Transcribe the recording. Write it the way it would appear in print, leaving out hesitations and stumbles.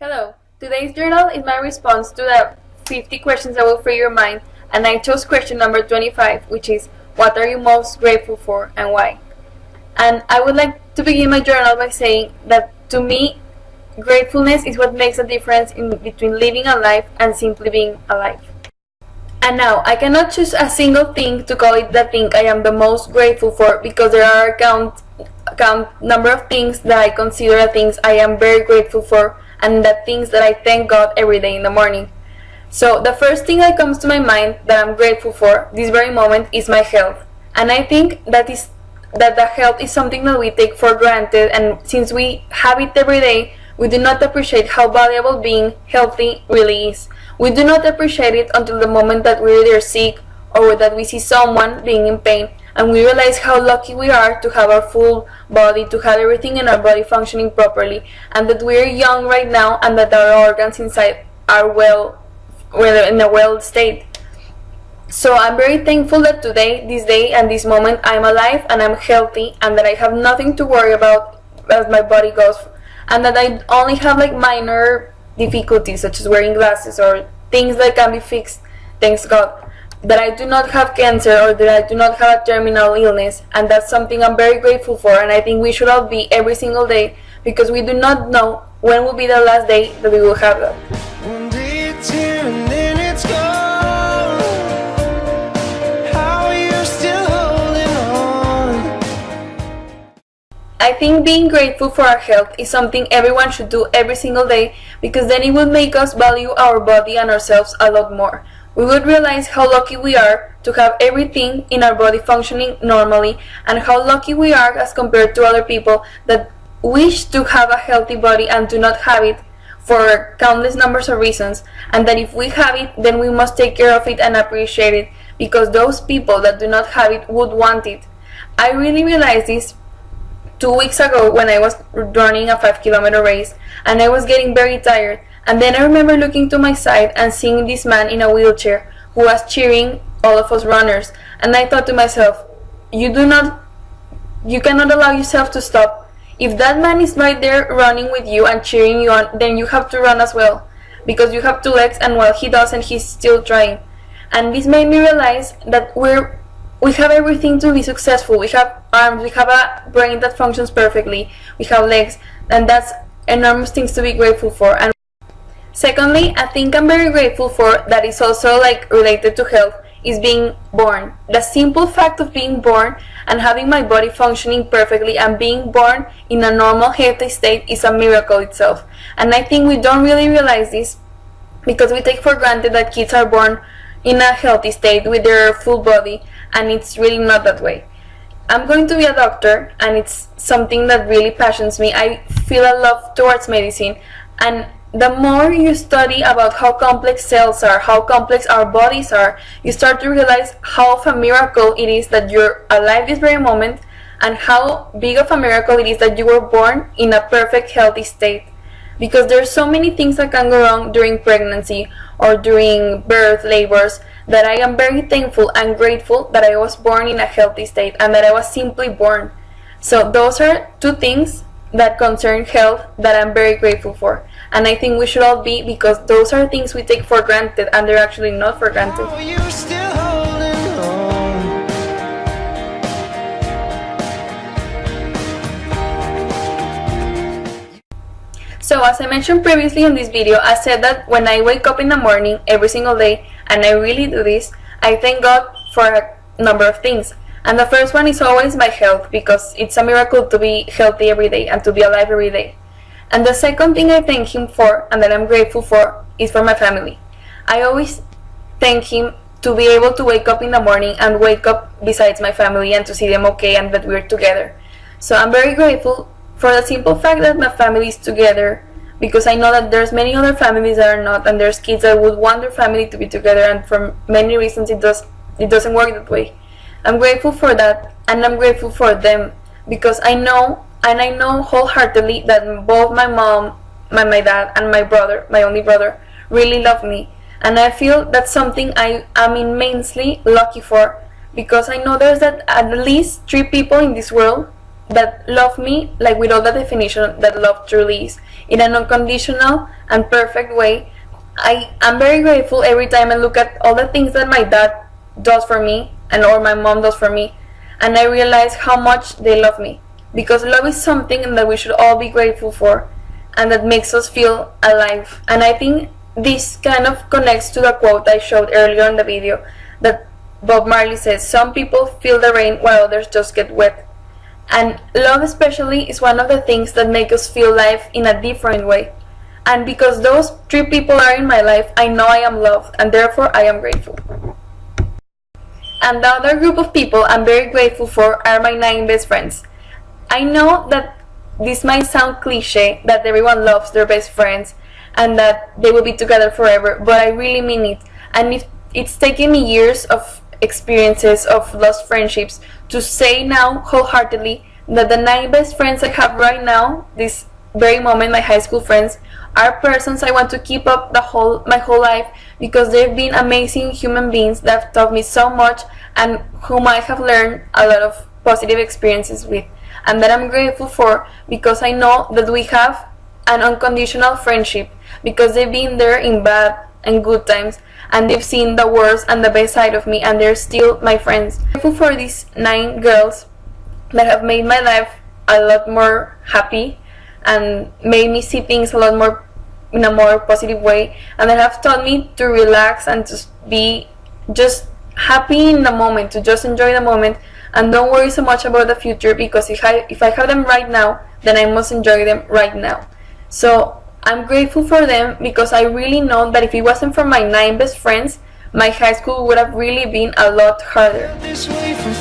Hello, today's journal is my response to the 50 questions that will free your mind, and I chose question number 25, which is, what are you most grateful for and why? And I would like to begin my journal by saying that to me, gratefulness is what makes a difference between living a life and simply being alive. And now, I cannot choose a single thing to call it the thing I am the most grateful for, because there are a count number of things that I consider things I am very grateful for, and the things that I thank God every day in the morning. So the first thing that comes to my mind that I'm grateful for this very moment is my health. And I think that the health is something that we take for granted, and since we have it every day, we do not appreciate how valuable being healthy really is. We do not appreciate it until the moment that we're either sick or that we see someone being in pain, and we realize how lucky we are to have our full body, to have everything in our body functioning properly, and that we're young right now, and that our organs inside are in a well state. So I'm very thankful that today, this day, and this moment, I'm alive and I'm healthy, and that I have nothing to worry about as my body goes, and that I only have like minor difficulties such as wearing glasses or things that can be fixed, thanks God. That I do not have cancer or that I do not have a terminal illness, and that's something I'm very grateful for, and I think we should all be every single day, because we do not know when will be the last day that we will have that. One day it's here and then it's gone. How are you still holding on? I think being grateful for our health is something everyone should do every single day, because then it will make us value our body and ourselves a lot more. We would realize how lucky we are to have everything in our body functioning normally, and how lucky we are as compared to other people that wish to have a healthy body and do not have it for countless numbers of reasons, and that if we have it, then we must take care of it and appreciate it, because those people that do not have it would want it. I really realized this 2 weeks ago when I was running a 5-kilometer race, and I was getting very tired. And then I remember looking to my side and seeing this man in a wheelchair who was cheering all of us runners. And I thought to myself, you cannot allow yourself to stop. If that man is right there running with you and cheering you on, then you have to run as well, because you have 2 legs, and while he doesn't, he's still trying. And this made me realize that we have everything to be successful. We have arms, we have a brain that functions perfectly, we have legs, and that's enormous things to be grateful for. And secondly, I think I'm very grateful for that is also like related to health is being born. The simple fact of being born and having my body functioning perfectly and being born in a normal healthy state is a miracle itself. And I think we don't really realize this because we take for granted that kids are born in a healthy state with their full body, and it's really not that way. I'm going to be a doctor, and it's something that really passions me. I feel a love towards medicine, and the more you study about how complex cells are, how complex our bodies are, you start to realize how of a miracle it is that you're alive this very moment, and how big of a miracle it is that you were born in a perfect healthy state. Because there's so many things that can go wrong during pregnancy or during birth, labors, that I am very thankful and grateful that I was born in a healthy state and that I was simply born. So those are 2 things that concern health that I'm very grateful for, and I think we should all be, because those are things we take for granted and they're actually not for granted. How are you still holding on? So as I mentioned previously in this video, I said that when I wake up in the morning every single day, and I really do this, I thank God for a number of things. And the first one is always my health, because it's a miracle to be healthy every day and to be alive every day. And the second thing I thank Him for, and that I'm grateful for, is for my family. I always thank Him to be able to wake up in the morning and wake up besides my family and to see them okay and that we're together. So I'm very grateful for the simple fact that my family is together, because I know that there's many other families that are not, and there's kids that would want their family to be together, and for many reasons it doesn't work that way. I'm grateful for that, and I'm grateful for them, because I know wholeheartedly that both my mom, my dad, and my brother, my only brother, really love me. And I feel that's something I am immensely lucky for, because I know there's at least 3 people in this world that love me like with all the definition that love truly is, in an unconditional and perfect way. I am very grateful every time I look at all the things that my dad does for me and or my mom does for me, and I realize how much they love me, because love is something that we should all be grateful for, and that makes us feel alive. And I think this kind of connects to the quote I showed earlier in the video that Bob Marley says, some people feel the rain while others just get wet. And love especially is one of the things that make us feel life in a different way. And because those three people are in my life, I know I am loved, and therefore I am grateful. And the other group of people I'm very grateful for are my 9 best friends. I know that this might sound cliche, that everyone loves their best friends and that they will be together forever, but I really mean it. And it's taken me years of experiences of lost friendships to say now wholeheartedly that the 9 best friends I have right now, this very moment, my high school friends, are persons I want to keep up my whole life, because they've been amazing human beings that have taught me so much and whom I have learned a lot of positive experiences with, and that I'm grateful for, because I know that we have an unconditional friendship, because they've been there in bad and good times, and they've seen the worst and the best side of me, and they're still my friends. I'm grateful for these 9 girls that have made my life a lot more happy and made me see things a lot more in a more positive way, and that have taught me to relax and to be just happy in the moment, to just enjoy the moment and don't worry so much about the future, because if I have them right now, then I must enjoy them right now. So I'm grateful for them, because I really know that if it wasn't for my 9 best friends, my high school would have really been a lot harder. This way from